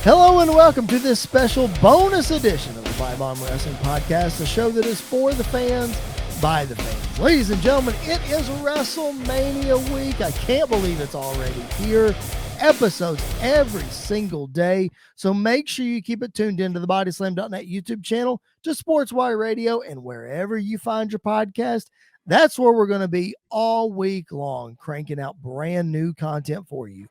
Hello and welcome to this special bonus edition of the PipeBomb Wrestling Podcast, a show that is for the fans, by the fans. Ladies and gentlemen, it is WrestleMania week. I can't believe it's already here. Episodes every single day. So make sure you keep it tuned into the BodySlam.net YouTube channel, to SportsWire Radio, and wherever you find your podcast. That's where we're going to be all week long, cranking out brand new content for you.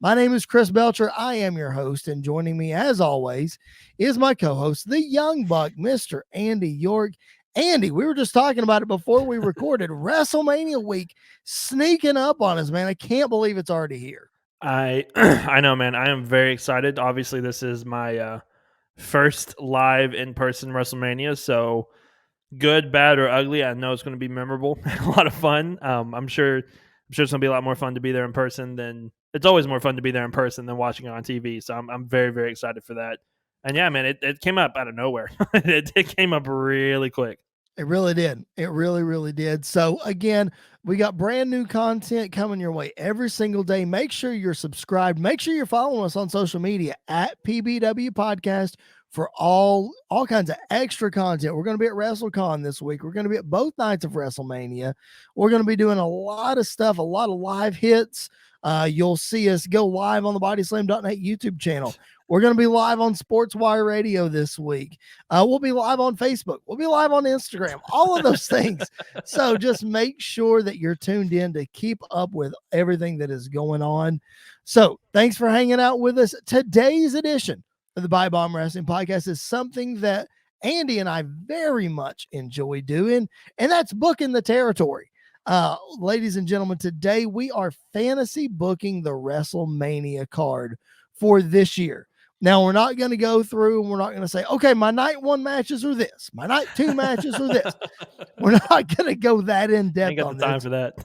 My name is Chris Belcher. I am your host, and joining me, as always, is my co-host, the young buck, Mr. Andy York. Andy, we were just talking about it before we recorded. WrestleMania week sneaking up on us, man. I can't believe it's already here. I know, man. I am very excited. Obviously, this is my first live in-person WrestleMania, so good, bad, or ugly, I know it's going to be memorable and a lot of fun. I'm sure it's going to be a lot more fun to be there in person than it's always more fun to be there in person than watching it on TV. So I'm very, very excited for that. And yeah, man, it came up out of nowhere. it came up really quick. It really did. It really, really did. So again, we got brand new content coming your way every single day. Make sure you're subscribed. Make sure you're following us on social media at PBW Podcast for all kinds of extra content. We're going to be at WrestleCon this week. We're going to be at both nights of WrestleMania. We're going to be doing a lot of stuff, a lot of live hits. You'll see us go live on the BodySlam.net YouTube channel. We're going to be live on SportsWire Radio this week. We'll be live on Facebook. We'll be live on Instagram, all of those things. So just make sure that you're tuned in to keep up with everything that is going on. So thanks for hanging out with us. Today's edition of the PipeBomb Wrestling Podcast is something that Andy and I very much enjoy doing, and that's booking the territory. Ladies and gentlemen, today we are fantasy booking the WrestleMania card for this year. Now, we're not going to go through and we're not going to say, okay, my night one matches are this, my night two matches are this. We're not going to go that in depth. Ain't got the time for that.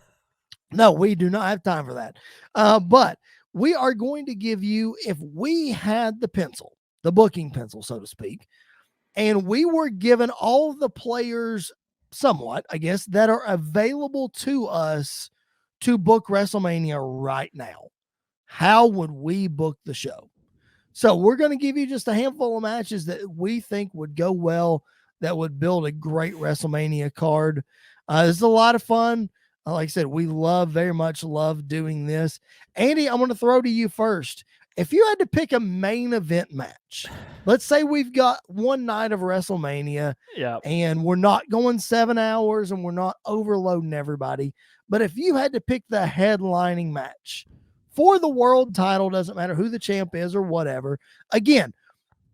No, we do not have time for that. But we are going to give you, if we had the pencil, the booking pencil, so to speak, and we were given all the players somewhat, I guess, that are available to us to book WrestleMania right now, how would we book the show? So we're going to give you just a handful of matches that we think would go well, that would build a great WrestleMania card. This is a lot of fun. Like I said, we very much love doing this. Andy, I'm going to throw to you first. If you had to pick a main event match, let's say we've got one night of WrestleMania, and we're not going 7 hours and we're not overloading everybody. But if you had to pick the headlining match for the world title, doesn't matter who the champ is or whatever. Again,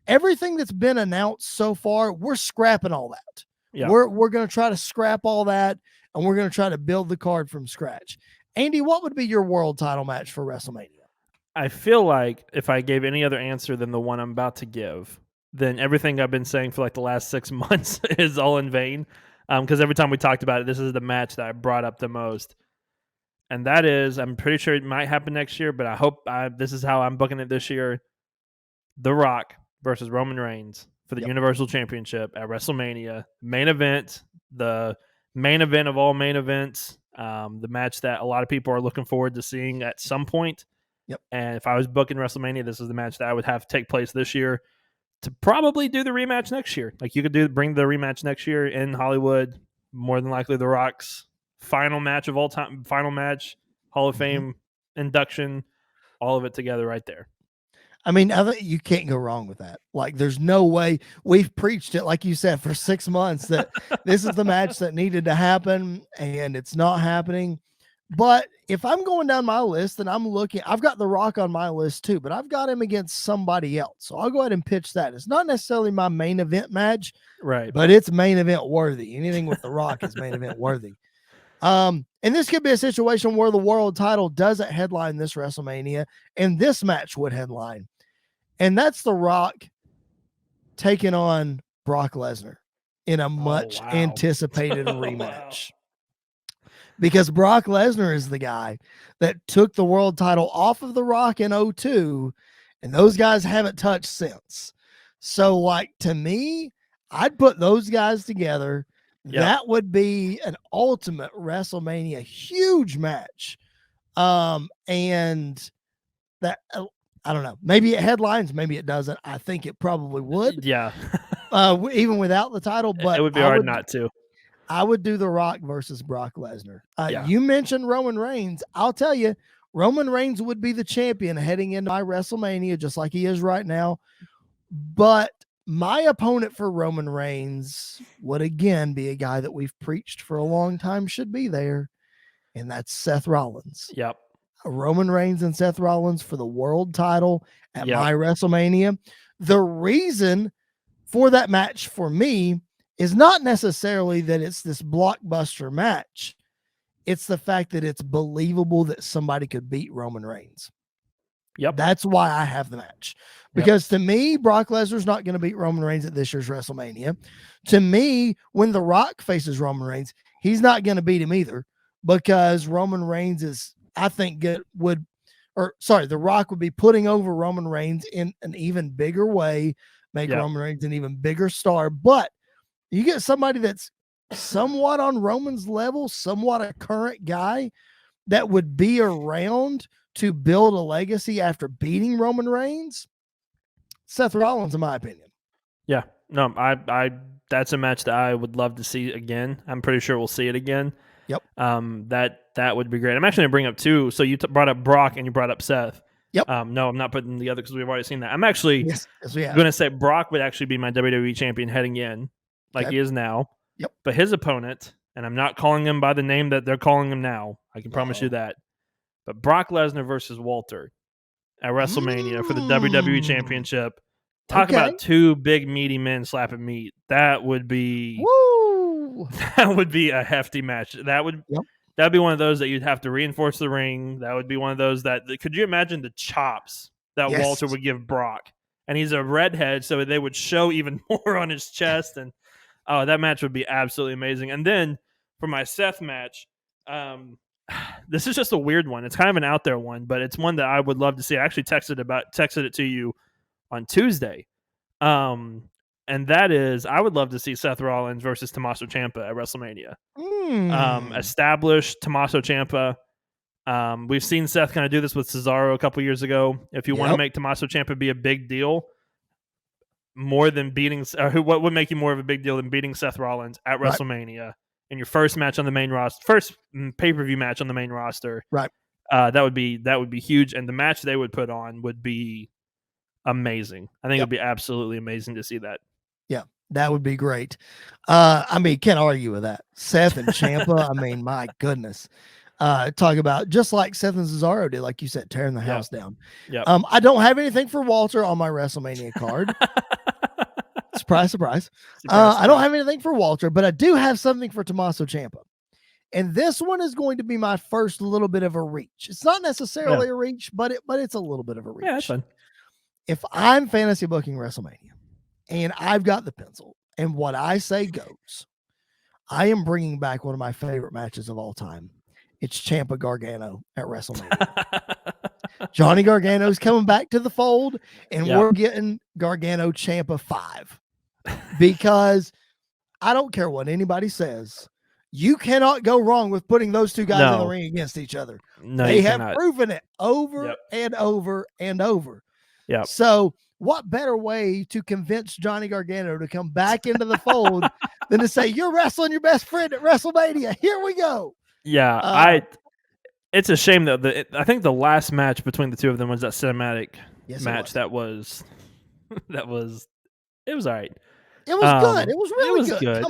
everything that's been announced so far, we're scrapping all that. Yeah. We're going to try to scrap all that, and we're going to try to build the card from scratch. Andy, what would be your world title match for WrestleMania? I feel like if I gave any other answer than the one I'm about to give, then everything I've been saying for like the last 6 months is all in vain. Because every time we talked about it, this is the match that I brought up the most. And that is, I'm pretty sure it might happen next year, but I hope this is how I'm booking it this year. The Rock versus Roman Reigns for the Universal Championship at WrestleMania. Main event, the main event of all main events, the match that a lot of people are looking forward to seeing at some point. Yep. And if I was booking WrestleMania, this is the match that I would have to take place this year to probably do the rematch next year. Like you could bring the rematch next year in Hollywood. More than likely The Rock's final match of all time, final match, Hall of Fame induction, all of it together right there. I mean, you can't go wrong with that. Like, there's no way. We've preached it, like you said, for 6 months that this is the match that needed to happen, and it's not happening. But if I'm going down my list and I'm looking, I've got The Rock on my list too, but I've got him against somebody else. So I'll go ahead and pitch that. It's not necessarily my main event match, right? But it's main event worthy. Anything with The Rock is main event worthy. And this could be a situation where the world title doesn't headline this WrestleMania, and this match would headline. And that's The Rock taking on Brock Lesnar in a much anticipated rematch. Because Brock Lesnar is the guy that took the world title off of The Rock in 2002, and those guys haven't touched since. So, like, to me, I'd put those guys together. Yep. That would be an ultimate WrestleMania huge match. And that I don't know. Maybe it headlines, maybe it doesn't. I think it probably would, Yeah. even without the title. But It would be hard not to. I would do The Rock versus Brock Lesnar. Yeah. You mentioned Roman Reigns. I'll tell you, Roman Reigns would be the champion heading into my WrestleMania, just like he is right now. But my opponent for Roman Reigns would again be a guy that we've preached for a long time should be there, and that's Seth Rollins. Yep. Roman Reigns and Seth Rollins for the world title at Yep. my WrestleMania. The reason for that match for me is not necessarily that it's this blockbuster match. It's the fact that it's believable that somebody could beat Roman Reigns. Yep. That's why I have the match. Because to me, Brock Lesnar's not going to beat Roman Reigns at this year's WrestleMania. To me, when The Rock faces Roman Reigns, he's not going to beat him either, because Roman Reigns is, I think, The Rock would be putting over Roman Reigns in an even bigger way, make Roman Reigns an even bigger star. But you get somebody that's somewhat on Roman's level, somewhat a current guy that would be around to build a legacy after beating Roman Reigns. Seth Rollins, in my opinion. Yeah. No, I that's a match that I would love to see again. I'm pretty sure we'll see it again. Yep. That would be great. I'm actually going to bring up two. So you brought up Brock and you brought up Seth. Yep. No, I'm not putting the other because we've already seen that. I'm actually going to say Brock would actually be my WWE champion heading in, like he is now. Yep. But his opponent, and I'm not calling him by the name that they're calling him now. I can promise you that. But Brock Lesnar versus Walter at WrestleMania for the WWE Championship. Talk about two big meaty men slapping meat. That would be a hefty match. That'd be one of those that you'd have to reinforce the ring. That would be one of those that could you imagine the chops that Walter would give Brock? And he's a redhead, so they would show even more on his chest. And that match would be absolutely amazing. And then for my Seth match, this is just a weird one. It's kind of an out there one, but it's one that I would love to see. I actually texted it to you on Tuesday. And that is, I would love to see Seth Rollins versus Tommaso Ciampa at WrestleMania. Established Tommaso Ciampa. We've seen Seth kind of do this with Cesaro a couple years ago. If you want to make Tommaso Ciampa be a big deal, more than beating, what would make you more of a big deal than beating Seth Rollins at WrestleMania in your first match on the main roster, first pay-per-view match on the main roster? Right. That would be huge, and the match they would put on would be amazing. I think it would be absolutely amazing to see that. Yeah, that would be great. I mean, can't argue with that. Seth and Champa, I mean, my goodness. Talk about just like Seth and Cesaro did, like you said, tearing the house down. Yeah. I don't have anything for Walter on my WrestleMania card. Surprise, surprise. I don't have anything for Walter, but I do have something for Tommaso Ciampa. And this one is going to be my first little bit of a reach. It's not necessarily a reach, but it's a little bit of a reach. Yeah, that's fun. If I'm fantasy booking WrestleMania and I've got the pencil and what I say goes, I am bringing back one of my favorite matches of all time. It's Ciampa Gargano at WrestleMania. Johnny Gargano's coming back to the fold, and we're getting Gargano Ciampa 5, because I don't care what anybody says. You cannot go wrong with putting those two guys in the ring against each other. No, they have proven it over and over and over. Yeah. So what better way to convince Johnny Gargano to come back into the fold than to say, you're wrestling your best friend at WrestleMania. Here we go. Yeah. It's a shame that I think the last match between the two of them was that cinematic match. That was it was all right. It was good. It was really good.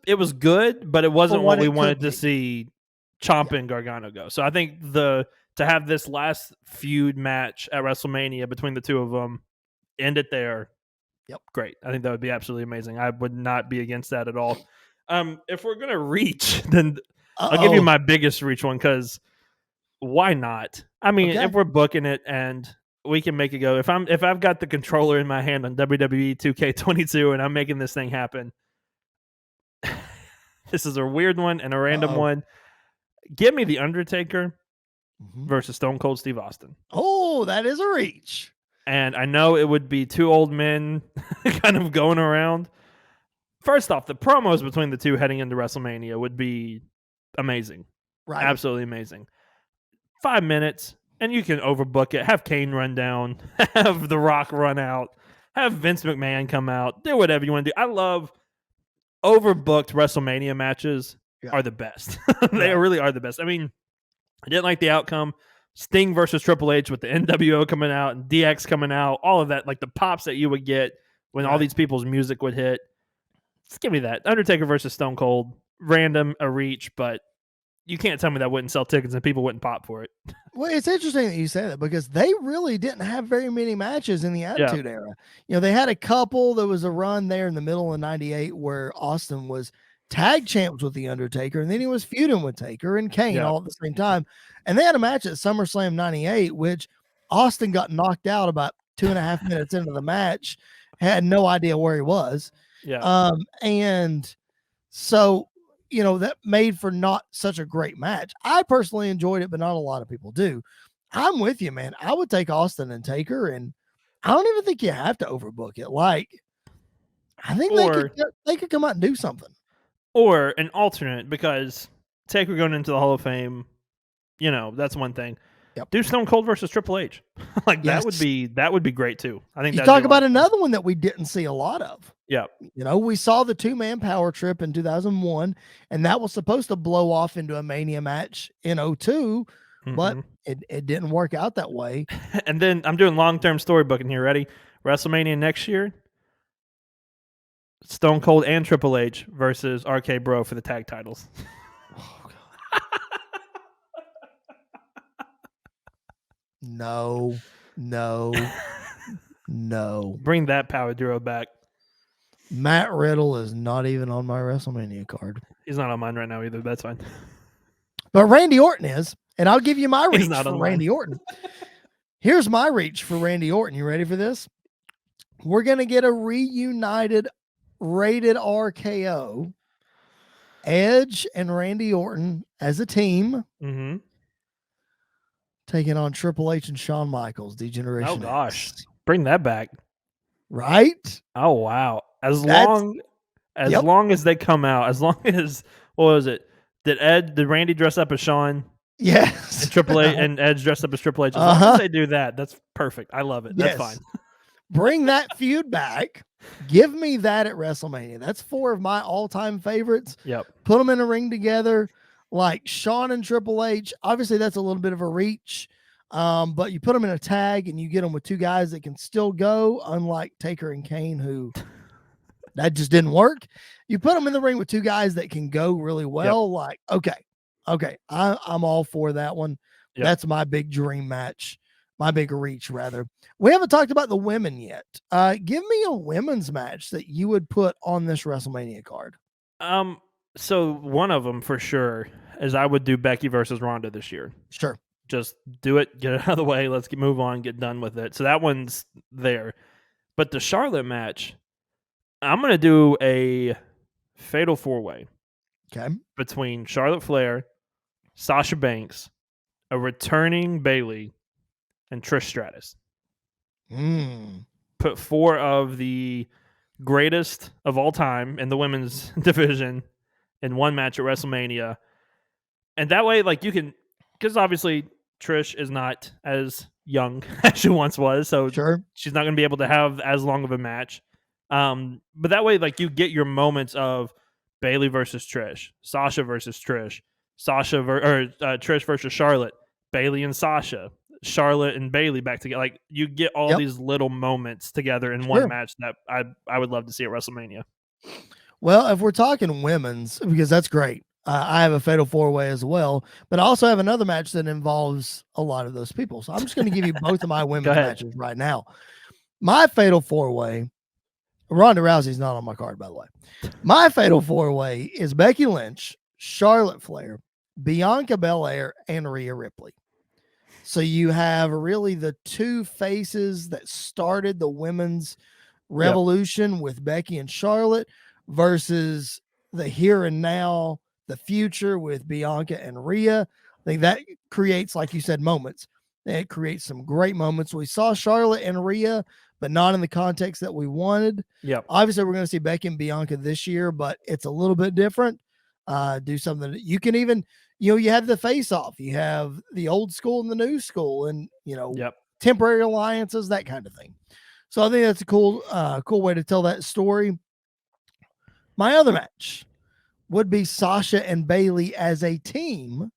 It was good, but it wasn't what we wanted to see Ciampa and Gargano go. So I think to have this last feud match at WrestleMania between the two of them, end it there. Yep. Great. I think that would be absolutely amazing. I would not be against that at all. If we're going to reach, then I'll give you my biggest reach one, because why not? I mean, if we're booking it and we can make it go, if I've got the controller in my hand on WWE 2K22 and I'm making this thing happen, this is a weird one and a random one. Give me The Undertaker versus Stone Cold Steve Austin. Oh, that is a reach. And I know it would be two old men kind of going around. First off, the promos between the two heading into WrestleMania would be amazing. Right. Absolutely amazing. 5 minutes, And you can overbook it. Have Kane run down. Have The Rock run out. Have Vince McMahon come out. Do whatever you want to do. I love overbooked WrestleMania matches are the best. They really are the best. I mean, I didn't like the outcome. Sting versus Triple H with the NWO coming out and DX coming out. All of that, like the pops that you would get when all these people's music would hit. Just give me that. Undertaker versus Stone Cold. Random, a reach, but you can't tell me that wouldn't sell tickets and people wouldn't pop for it. Well, it's interesting that you say that because they really didn't have very many matches in the Attitude Era. You know, they had a couple. There was a run there in the middle of '98 where Austin was tag champs with The Undertaker, and then he was feuding with Taker and Kane all at the same time. And they had a match at SummerSlam '98, which Austin got knocked out about 2.5 minutes into the match, had no idea where he was. And so, you know, that made for not such a great match. I personally enjoyed it, but not a lot of people do. I'm with you, man. I would take Austin and Taker, and I don't even think you have to overbook it. Like, I think they could come out and do something. Or an alternate, because Taker going into the Hall of Fame, you know, that's one thing. Do Stone Cold versus Triple H. Like that would be great too. I think you talk about another one that we didn't see a lot of. Yeah. You know, we saw the 2-man power trip in 2001, and that was supposed to blow off into a Mania match in 2002, but it didn't work out that way. And then I'm doing long-term storybooking here. Ready? WrestleMania next year. Stone Cold and Triple H versus RK Bro for the tag titles. Oh, God. No. Bring that power duo back. Matt Riddle is not even on my WrestleMania card. He's not on mine right now either. That's fine. But Randy Orton is, and I'll give you my reach for Randy mine. Orton. Here's my reach for Randy Orton. You ready for this? We're going to get a reunited rated RKO. Edge and Randy Orton as a team. Taking on Triple H and Shawn Michaels, Degeneration. Oh, gosh. Bring that back. Right? Oh, wow. As long as they come out, as long as, what was it? Did Randy dress up as Shawn? Yes. And Triple H and Edge dressed up as Triple H. As long as they do that, that's perfect. I love it. That's fine. Bring that feud back. Give me that at WrestleMania. That's 4 of my all-time favorites. Put them in a ring together. Like Shawn and Triple H, obviously that's a little bit of a reach, but you put them in a tag and you get them with 2 guys that can still go, unlike Taker and Kane, who that just didn't work. You put them in the ring with 2 guys that can go really well. Like, okay, I'm all for that one. That's my big dream match, my big reach, rather. We haven't talked about the women yet. Give me a women's match that you would put on this WrestleMania card. So one of them for sure is I would do Becky versus Ronda this year. Sure. Just do it, get it out of the way. Let's move on, get done with it. So that one's there. But the Charlotte match, I'm going to do a fatal 4-way. Okay. Between Charlotte Flair, Sasha Banks, a returning Bayley, and Trish Stratus. Put 4 of the greatest of all time in the women's division in one match at WrestleMania. And that way, like, you can, because obviously Trish is not as young as she once was, so she's not going to be able to have as long of a match. But that way, like, you get your moments of Bayley versus Trish, Sasha versus Trish, Trish versus Charlotte, Bayley and Sasha, Charlotte and Bayley back together. Like, you get all these little moments together in one match that I would love to see at WrestleMania. Well, if we're talking women's, because that's great. I have a fatal 4-way as well, but I also have another match that involves a lot of those people. So I'm just going to give you both of my women's matches right now. My fatal 4-way, Ronda Rousey's not on my card, by the way. My fatal 4-way is Becky Lynch, Charlotte Flair, Bianca Belair, and Rhea Ripley. So you have really the 2 faces that started the women's revolution with Becky and Charlotte versus the here and now, the future with Bianca and Rhea. I think that creates, like you said, moments. It creates some great moments. We saw Charlotte and Rhea, but not in the context that we wanted. Obviously, we're going to see Becky and Bianca this year, but it's a little bit different. Do something that you can even you have the face off, you have the old school and the new school, and Yep. temporary alliances, that kind of thing. So I think that's a cool way to tell that story. My other match would be Sasha and Bailey as a team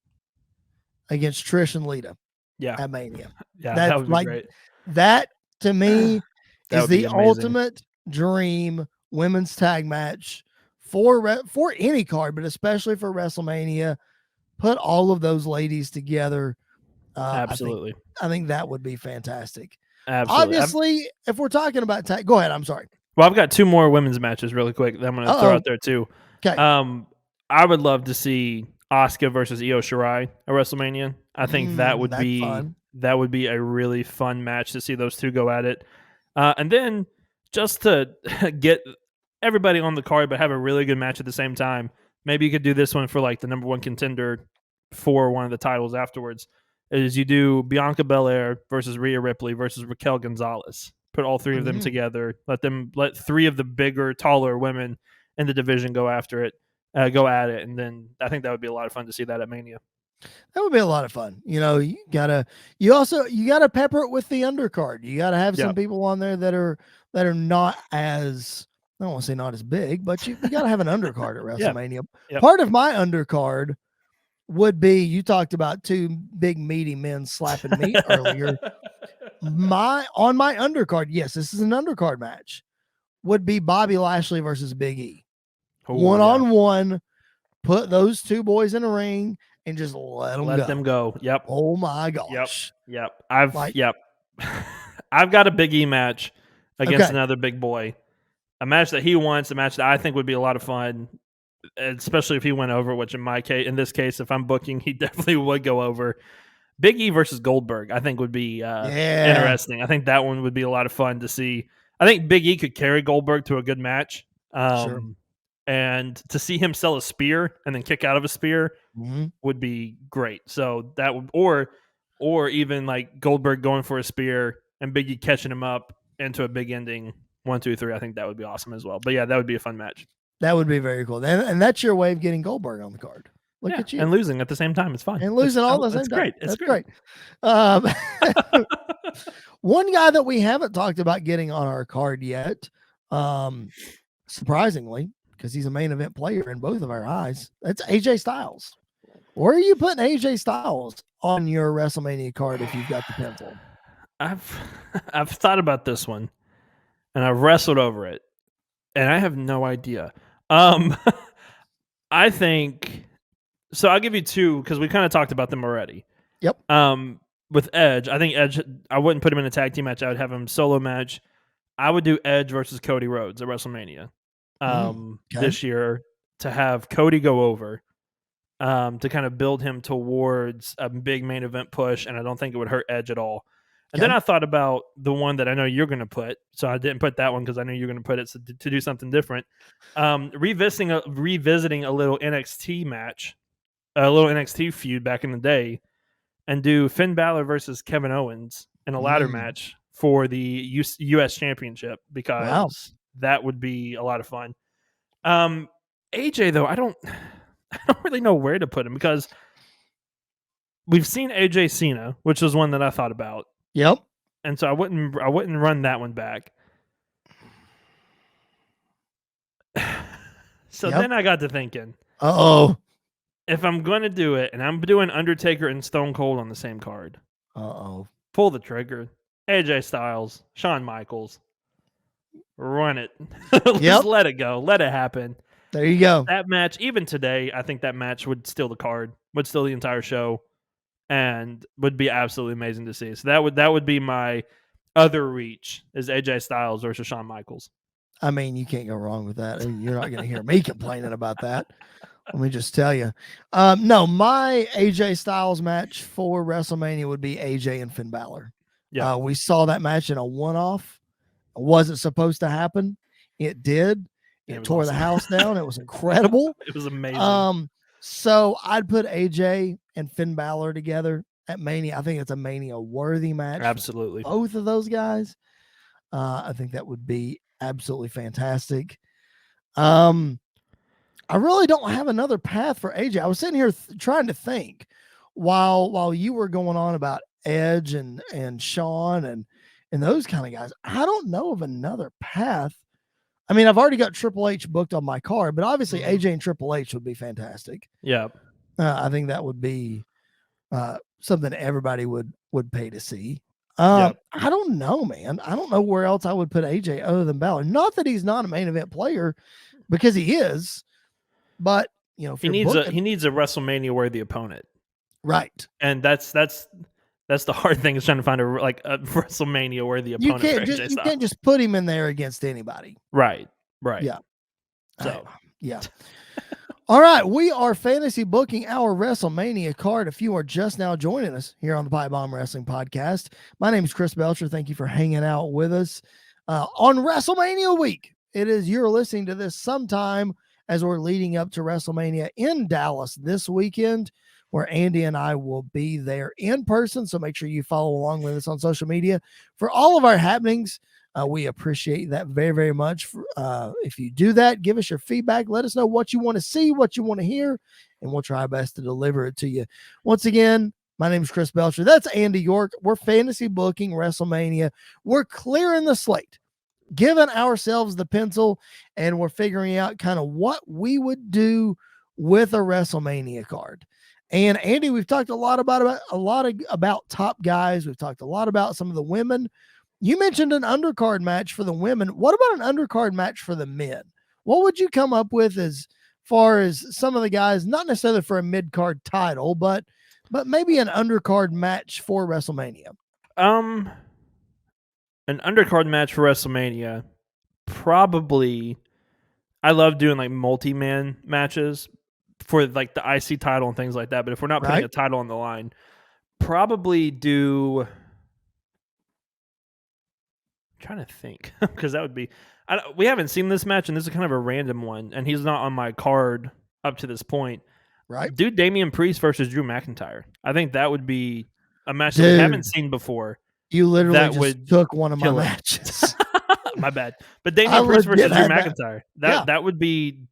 against Trish and Lita Yeah. at Mania. Yeah. That's That would be great. that to me That is would be the amazing. ultimate dream women's tag match for any card, but especially for WrestleMania. Put all of those ladies together. Absolutely. I think that would be fantastic. Absolutely. Obviously, if we're talking about tag, go ahead. I'm sorry. Well, I've got 2 more women's matches really quick that I'm going to throw out there too. Okay. I would love to see Asuka versus Io Shirai at WrestleMania. I think that would be fun. That would be a really fun match to see those two go at it. And then just to get everybody on the card but have a really good match at the same time, maybe you could do this one for like the number 1 contender for one of the titles afterwards. Is you do Bianca Bel Air versus Ria Ripley versus Raquel Gonzalez. Put all 3 of them together. Let 3 of the bigger, taller women in the division go after it, go at it, and then I think that would be a lot of fun to see that at Mania. That would be a lot of fun. You gotta pepper it with the undercard. You gotta have some people on there that are not as, I don't want to say not as big, but you gotta have an undercard at WrestleMania. Part of my undercard would be, you talked about 2 big meaty men slapping meat earlier. On my undercard, yes, this is an undercard match, would be Bobby Lashley versus Big E. One-on-one, put those 2 boys in a ring and just let them go. Yep. Oh my gosh. Yep. I've got a Big E match against another big boy. A match that he wants, a match that I think would be a lot of fun, especially if he went over, which in this case, if I'm booking, he definitely would go over. Big E versus Goldberg, I think would be interesting. I think that one would be a lot of fun to see. I think Big E could carry Goldberg to a good match. Sure. And to see him sell a spear and then kick out of a spear would be great. So that would, or even like Goldberg going for a spear and Big E catching him up into a big ending 1, 2, 3. I think that would be awesome as well. But yeah, that would be a fun match. That would be very cool. And that's your way of getting Goldberg on the card. Look at you. And losing at the same time. It's fun. And losing all the same time. It's great. One guy that we haven't talked about getting on our card yet, surprisingly, because he's a main event player in both of our eyes, that's AJ Styles. Where are you putting AJ Styles on your WrestleMania card if you've got the pencil? I've thought about this one, and I've wrestled over it, and I have no idea. I think so. I'll give you 2 because we kind of talked about them already. Yep. With Edge, I think Edge, I wouldn't put him in a tag team match. I would have him solo match. I would do Edge versus Cody Rhodes at WrestleMania this year, to have Cody go over, to kind of build him towards a big main event push, and I don't think it would hurt Edge at all. And then I thought about the one that I know you're going to put, so I didn't put that one because I knew you're going to put it to do something different. Revisiting a little NXT match, a little NXT feud back in the day, and do Finn Balor versus Kevin Owens in a ladder match for the U.S. Championship, because that would be a lot of fun. AJ, though, I don't really know where to put him, because we've seen AJ Cena, which was one that I thought about. Yep. And so I wouldn't run that one back. So then I got to thinking, if I'm going to do it, and I'm doing Undertaker and Stone Cold on the same card, pull the trigger. AJ Styles, Shawn Michaels, run it. Just let it go. Let it happen. There you go. That match, even today, I think that match would steal the card, would steal the entire show, and would be absolutely amazing to see. So that would be my other reach, is AJ Styles versus Shawn Michaels. I mean, you can't go wrong with that. You're not going to hear me complaining about that. Let me just tell you. No, my AJ Styles match for WrestleMania would be AJ and Finn Balor. Yeah. We saw that match in a one-off. It wasn't supposed to happen. It did. It tore the house down. It was incredible. It was amazing. So I'd put AJ and Finn Balor together at Mania. I think it's a Mania-worthy match. Absolutely. Both of those guys. I think that would be absolutely fantastic. I really don't have another path for AJ. I was sitting here trying to think while you were going on about Edge and Shawn and those kind of guys. I don't know of another path. I mean, I've already got Triple H booked on my card, but obviously AJ and Triple H would be fantastic. Yeah. I think that would be something everybody would pay to see. Yep. I don't know, man. I don't know where else I would put AJ other than Balor. Not that he's not a main event player, because he is, but you know, if he needs a WrestleMania worthy opponent, right? And that's the hard thing, is trying to find a WrestleMania worthy opponent. You can't just put him in there against anybody. Right. Yeah. So yeah. All right, we are fantasy booking our WrestleMania card. If you are just now joining us here on the PipeBomb Wrestling Podcast, my name is Chris Belcher. Thank you for hanging out with us on WrestleMania week. You're listening to this sometime as we're leading up to WrestleMania in Dallas this weekend, where Andy and I will be there in person. So make sure you follow along with us on social media for all of our happenings. We appreciate that very, very much. If you do that, give us your feedback. Let us know what you want to see, what you want to hear, and we'll try our best to deliver it to you. Once again, my name is Chris Belcher. That's Andy York. We're fantasy booking WrestleMania. We're clearing the slate, giving ourselves the pencil, and we're figuring out kind of what we would do with a WrestleMania card. And Andy, we've talked a lot about top guys. We've talked a lot about some of the women. You mentioned an undercard match for the women. What about an undercard match for the men? What would you come up with as far as some of the guys, not necessarily for a mid-card title, but maybe an undercard match for WrestleMania? An undercard match for WrestleMania, probably. I love doing like multi-man matches for like the IC title and things like that. But if we're not putting a title on the line, probably do. I'm trying to think, because that would be. We haven't seen this match, and this is kind of a random one, and he's not on my card up to this point. Right? Do Damien Priest versus Drew McIntyre. I think that would be a match that we haven't seen before. You literally took one of my matches. My bad. But Damien Priest versus Drew McIntyre. That would be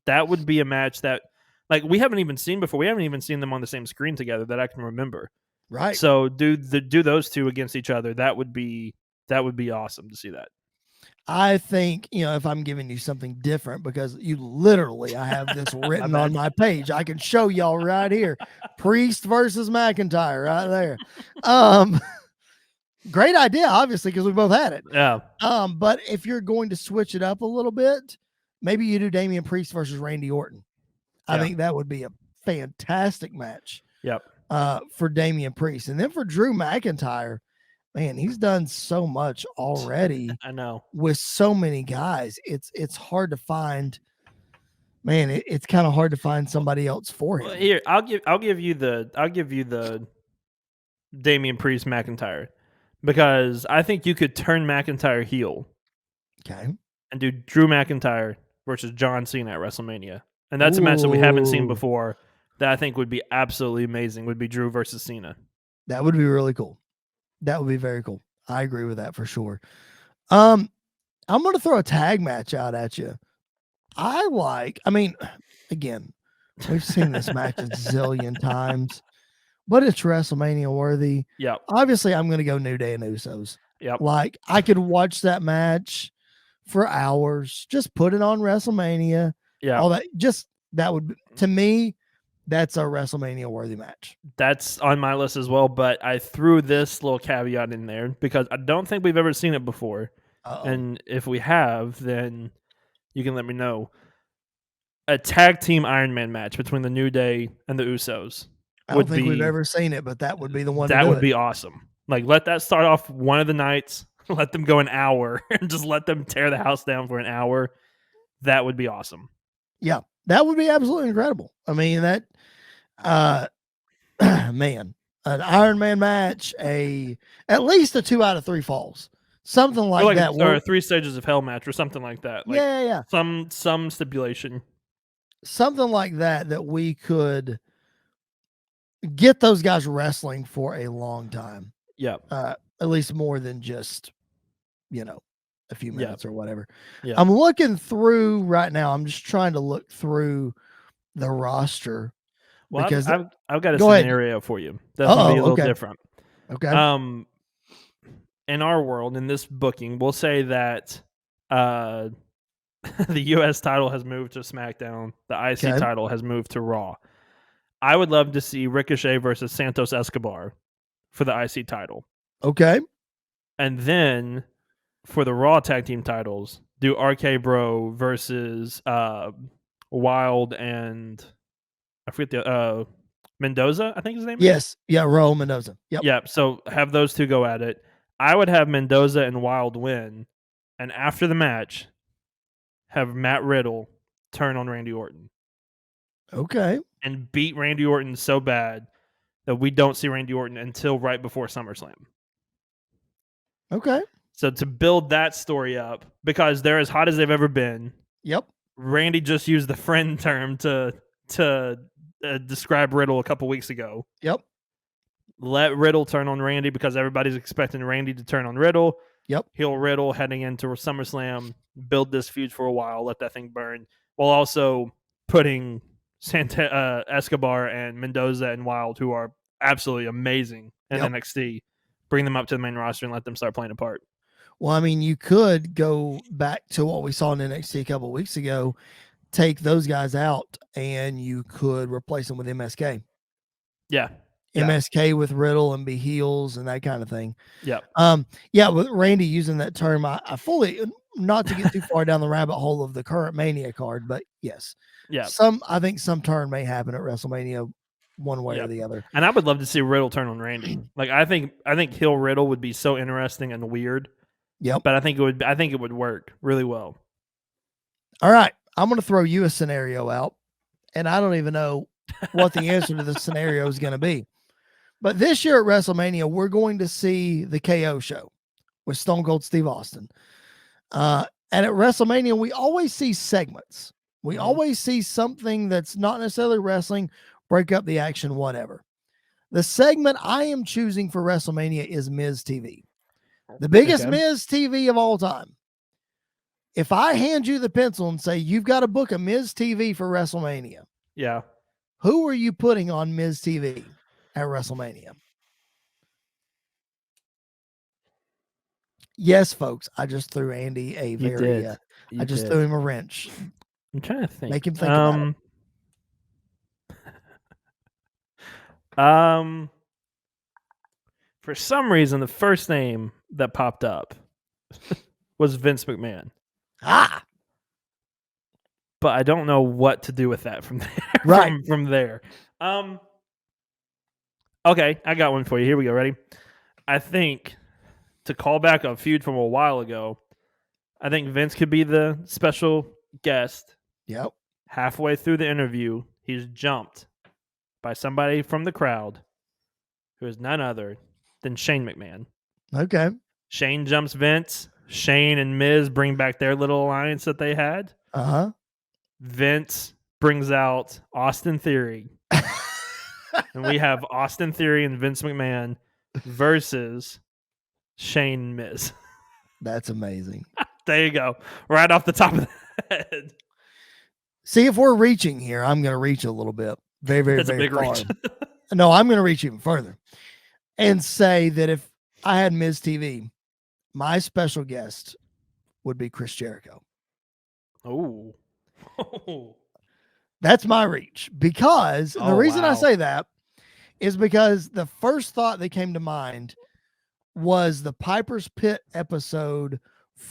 a match that, like, we haven't even seen before. We haven't even seen them on the same screen together that I can remember. Right. So do those two against each other. That would be awesome to see that. I think, if I'm giving you something different, because I have this written on my page. I can show y'all right here. Priest versus McIntyre right there. Great idea, obviously, because we both had it. Yeah. But if you're going to switch it up a little bit, maybe you do Damian Priest versus Randy Orton. I think that would be a fantastic match. Yep. For Damian Priest. And then for Drew McIntyre, man, he's done so much already. I know. With so many guys, it's hard to find. Man, it's kind of hard to find somebody else for him. Well, here, I'll give you the Damian Priest McIntyre, because I think you could turn McIntyre heel. Okay. And do Drew McIntyre versus John Cena at WrestleMania. And that's a match that we haven't seen before that I think would be absolutely amazing, would be Drew versus Cena. That would be really cool. That would be very cool. I agree with that for sure. I'm going to throw a tag match out at you. Again, we've seen this match a zillion times, but it's WrestleMania worthy. Yep. Obviously, I'm going to go New Day and Usos. Yep. Like, I could watch that match for hours. Just put it on WrestleMania. Yeah. All that would, to me, that's a WrestleMania worthy match. That's on my list as well, but I threw this little caveat in there because I don't think we've ever seen it before. And if we have, then you can let me know. A tag team Iron Man match between the New Day and the Usos. I don't think we've ever seen it, but that would be the one. That would be awesome. Like, let that start off one of the nights. Let them go an hour and just let them tear the house down for an hour. That would be awesome. Yeah, that would be absolutely incredible. I mean, that, man, an Iron Man match, at least a 2 out of 3 falls, something like that, or a 3 stages of hell match, or something like that. Like, yeah. Some stipulation, something like that we could get those guys wrestling for a long time. Yeah, at least more than just, a few minutes or whatever. Yeah. I'm looking through right now. I'm just trying to look through the roster Well, because I've got a go ahead. scenario for you that's gonna be a little Okay. different. Okay. In our world, in this booking, we'll say that the U.S. title has moved to SmackDown. The IC Okay. title has moved to Raw. I would love to see Ricochet versus Santos Escobar for the IC title. Okay. And then for the Raw tag team titles, do RK Bro versus Wild and I forget the Mendoza, I think his name is. Yes. Yeah. Raul Mendoza. Yep. Yeah. So have those two go at it. I would have Mendoza and Wild win, and after the match, have Matt Riddle turn on Randy Orton Okay. and beat Randy Orton so bad that we don't see Randy Orton until right before SummerSlam. Okay. So to build that story up, because they're as hot as they've ever been. Yep. Randy just used the friend term to describe Riddle a couple weeks ago. Yep. Let Riddle turn on Randy because everybody's expecting Randy to turn on Riddle. Yep. Heel Riddle heading into SummerSlam, build this feud for a while, let that thing burn, while also putting Escobar and Mendoza and Wild, who are absolutely amazing in NXT, bring them up to the main roster and let them start playing a part. Well, I mean, you could go back to what we saw in NXT a couple of weeks ago, take those guys out, and you could replace them with MSK. Yeah. MSK with Riddle and be heels and that kind of thing. Yeah. Yeah, with Randy using that term, I fully, not to get too far down the rabbit hole of the current Mania card, but yes. Yeah. I think some turn may happen at WrestleMania one way or the other. And I would love to see Riddle turn on Randy. Like I think heel Riddle would be so interesting and weird. Yep. But I think it would work really well. All right. I'm going to throw you a scenario out, and I don't even know what the answer to the scenario is going to be. But this year at WrestleMania, we're going to see the KO show with Stone Cold Steve Austin. And at WrestleMania, we always see segments. We always see something that's not necessarily wrestling, break up the action, whatever. The segment I am choosing for WrestleMania is Miz TV. The biggest Miz TV of all time. If I hand you the pencil and say, you've got to book a Miz TV for WrestleMania. Yeah. Who are you putting on Miz TV at WrestleMania? Yes, folks. I just threw Andy a very, I just threw him a wrench. I'm trying to think. Make him think about it. For some reason, the first name that popped up was Vince McMahon. But I don't know what to do with that from there. Right. from there. Okay, I got one for you. Here we go. Ready? I think to call back a feud from a while ago, I think Vince could be the special guest. Yep. Halfway through the interview, he's jumped by somebody from the crowd who is none other than Shane McMahon. Okay. Shane jumps Vince. Shane and Miz bring back their little alliance that they had. Uh-huh. Vince brings out Austin Theory. And we have Austin Theory and Vince McMahon versus Shane and Miz. That's amazing. There you go. Right off the top of the head. See, if we're reaching here, I'm going to reach a little bit. Very, very, That's very a big far. reach. No, I'm going to reach even further and say that if I had Miz TV, my special guest would be Chris Jericho. Oh. That's my reach, because the reason I say that is because the first thought that came to mind was the Piper's Pit episode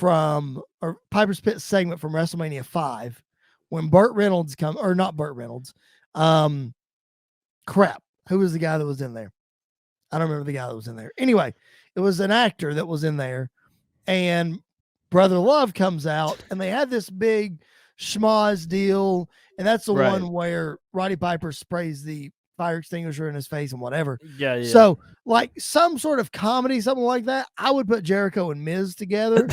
or Piper's Pit segment from WrestleMania 5 when Burt Reynolds not Burt Reynolds. Crap. Who was the guy that was in there? I don't remember the guy that was in there. Anyway, it was an actor that was in there, and Brother Love comes out, and they had this big schmoz deal, and that's the one where Roddy Piper sprays the fire extinguisher in his face and whatever. Yeah. So, like some sort of comedy, something like that, I would put Jericho and Miz together.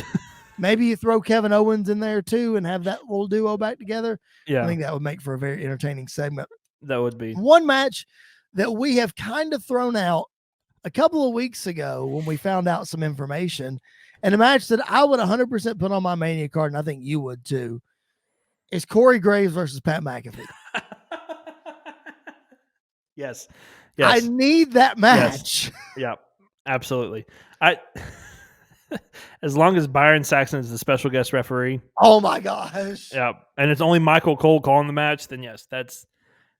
Maybe you throw Kevin Owens in there too and have that little duo back together. Yeah. I think that would make for a very entertaining segment. That would be one match that we have kind of thrown out a couple of weeks ago when we found out some information, and a match that I would 100% put on my Mania card, and I think you would too, is Corey Graves versus Pat McAfee. Yes. I Yes. need that match. Yeah. Absolutely. As long as Byron Saxton is the special guest referee. Oh my gosh. Yeah. And it's only Michael Cole calling the match, then yes, that's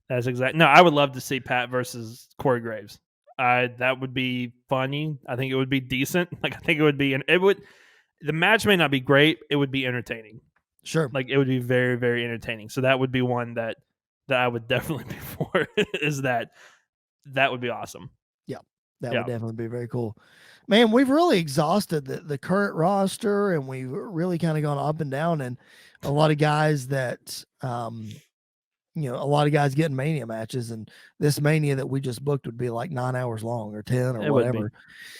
exact. No, I would love to see Pat versus Corey Graves. That would be funny. I think it would be decent. Like I think it would be, and it would. The match may not be great. It would be entertaining. Sure. Like it would be very, very entertaining. So that would be one that I would definitely be for. Is that would be awesome. Yeah, that would definitely be very cool. Man, we've really exhausted the current roster, and we've really kind of gone up and down, and a lot of guys that a lot of guys getting Mania matches, and this Mania that we just booked would be like 9 hours long or 10 or whatever.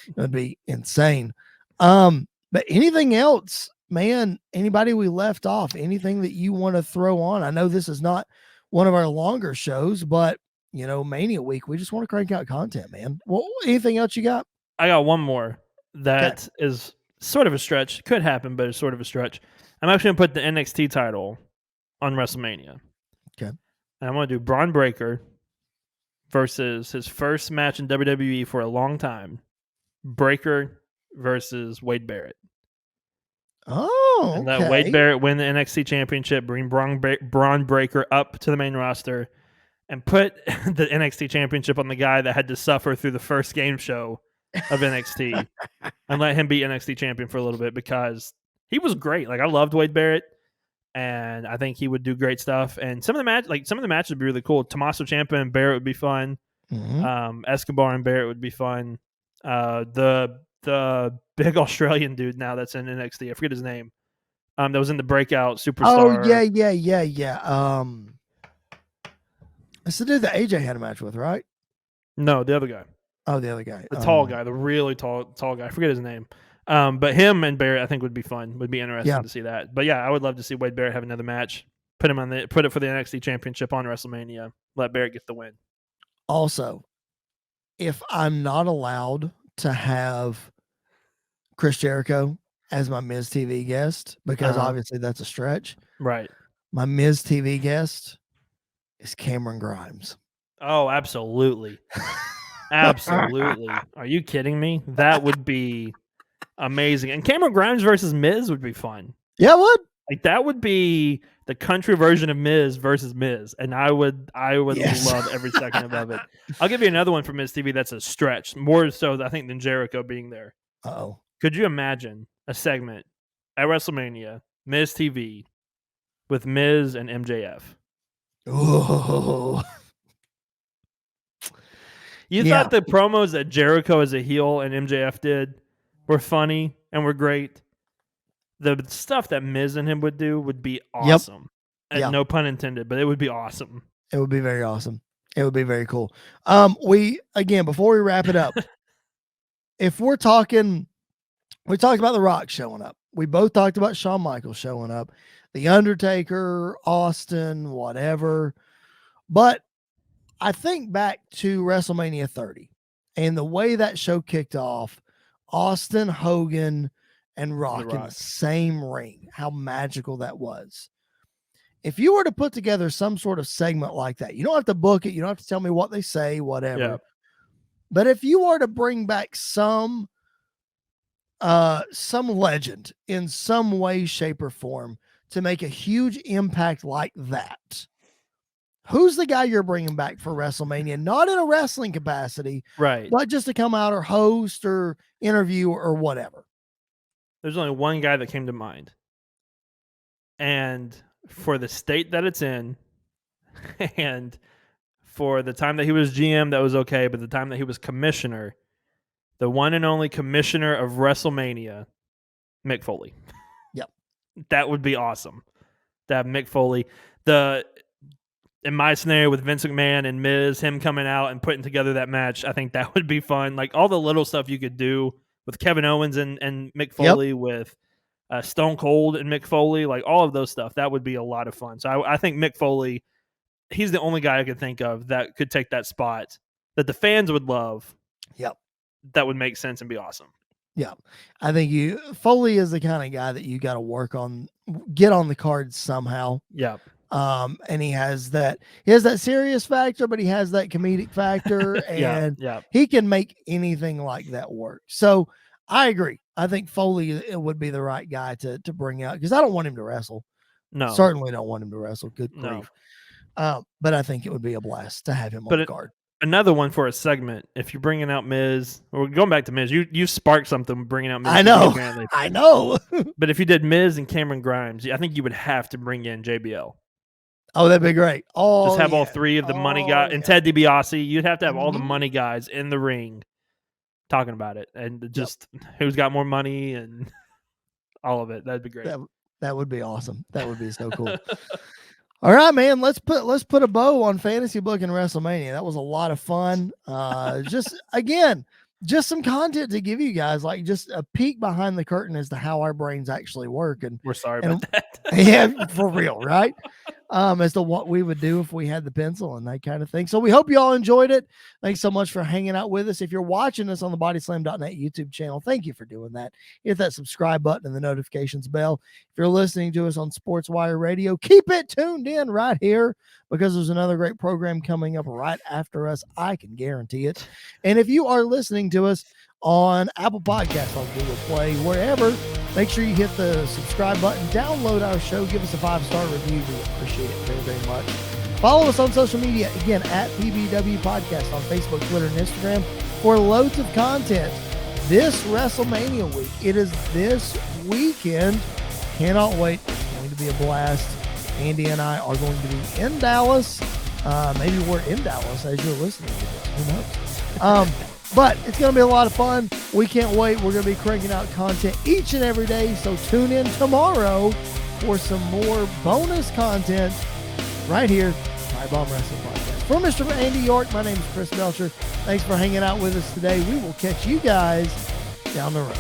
It would be insane. But anything else, man, anybody we left off, anything that you want to throw on? I know this is not one of our longer shows, but Mania week, we just want to crank out content, man. Well, anything else you got? I got one more that is sort of a stretch. Could happen, but it's sort of a stretch. I'm actually going to put the NXT title on WrestleMania. Okay. And I'm going to do Braun Breaker versus his first match in WWE for a long time. Breaker versus Wade Barrett. Oh, and let Wade Barrett win the NXT Championship, bring Braun Breaker up to the main roster, and put the NXT Championship on the guy that had to suffer through the first game show of NXT, and let him be NXT champion for a little bit because he was great. Like I loved Wade Barrett, and I think he would do great stuff. And some of the matches would be really cool. Tommaso Ciampa and Barrett would be fun. Mm-hmm. Escobar and Barrett would be fun. The big Australian dude now that's in NXT, I forget his name. That was in the Breakout Superstar. Oh yeah. It's the dude that AJ had a match with, right? No, the other guy. Oh, the other guy. The tall guy, the really tall guy. I forget his name. But him and Barrett, I think would be fun. Would be interesting to see that. But yeah, I would love to see Wade Barrett have another match. Put it for the NXT Championship on WrestleMania. Let Barrett get the win. Also, if I'm not allowed to have Chris Jericho as my Miz TV guest, because obviously that's a stretch. Right. My Miz TV guest is Cameron Grimes. Oh, absolutely. Absolutely. Are you kidding me? That would be amazing. And Cameron Grimes versus Miz would be fun. Yeah, it would. Like that would be the country version of Miz versus Miz, and I would love every second of it. I'll give you another one for Miz TV that's a stretch, more so I think than Jericho being there. Uh-oh. Could you imagine a segment at WrestleMania, Miz TV, with Miz and MJF? Oh. You thought the promos that Jericho as a heel and MJF did were funny and were great. The stuff that Miz and him would do would be awesome. Yep. And no pun intended, but it would be awesome. It would be very awesome. It would be very cool. Before we wrap it up, if we talked about The Rock showing up. We both talked about Shawn Michaels showing up, The Undertaker, Austin, whatever. But I think back to WrestleMania 30 and the way that show kicked off, Austin, Hogan, and Rock in the same ring, how magical that was. If you were to put together some sort of segment like that, you don't have to book it. You don't have to tell me what they say, whatever. Yeah. But if you were to bring back some legend in some way, shape, or form to make a huge impact like that, who's the guy you're bringing back for WrestleMania? Not in a wrestling capacity, right? But just to come out or host or interview or whatever. There's only one guy that came to mind. And for the state that it's in, and for the time that he was GM, that was okay. But the time that he was commissioner, the one and only commissioner of WrestleMania, Mick Foley. Yep. That would be awesome. To have Mick Foley. In my scenario with Vince McMahon and Miz, him coming out and putting together that match, I think that would be fun. Like all the little stuff you could do with Kevin Owens and Mick Foley, with Stone Cold and Mick Foley, like all of those stuff, that would be a lot of fun. So I think Mick Foley, he's the only guy I could think of that could take that spot that the fans would love. Yep. That would make sense and be awesome. Yeah. I think Foley is the kind of guy that you got to work on, get on the card somehow. Yeah. And he has that serious factor, but he has that comedic factor, and he can make anything like that work. So I agree. I think Foley it would be the right guy to bring out, because I don't want him to wrestle. No, certainly don't want him to wrestle. Good grief. But I think it would be a blast to have him on the card. Another one for a segment. If you're bringing out Miz, or going back to Miz, you sparked something bringing out Miz. I know. I know. But if you did Miz and Cameron Grimes, I think you would have to bring in JBL. Oh, that'd be great. Just have all three of the money guys and Ted DiBiase. You'd have to have all the money guys in the ring talking about it, and just who's got more money and all of it. That'd be great. That would be awesome. That would be so cool. All right, man. Let's put a bow on fantasy booking WrestleMania. That was a lot of fun. Just some content to give you guys, like just a peek behind the curtain as to how our brains actually work. And we're sorry about that. Yeah, for real, right? As to what we would do if we had the pencil and that kind of thing. So we hope you all enjoyed it. Thanks so much for hanging out with us. If you're watching us on the bodyslam.net YouTube channel, thank you for doing that. Hit that subscribe button and the notifications bell. If you're listening to us on SportsWire Radio, keep it tuned in right here, because there's another great program coming up right after us. I can guarantee it. And if you are listening to us on Apple Podcasts, on Google Play, wherever, make sure you hit the subscribe button, download our show, give us a 5-star review. We appreciate it very, very much. Follow us on social media, again, at PBW Podcast on Facebook, Twitter, and Instagram for loads of content. This WrestleMania week, it is this weekend. Cannot wait. It's going to be a blast. Andy and I are going to be in Dallas. Maybe we're in Dallas as you're listening to this. Who knows? But it's going to be a lot of fun. We can't wait. We're going to be cranking out content each and every day. So tune in tomorrow for some more bonus content right here, PipeBomb Wrestling Podcast. For Mr. Andy York, my name is Chris Belcher. Thanks for hanging out with us today. We will catch you guys down the road.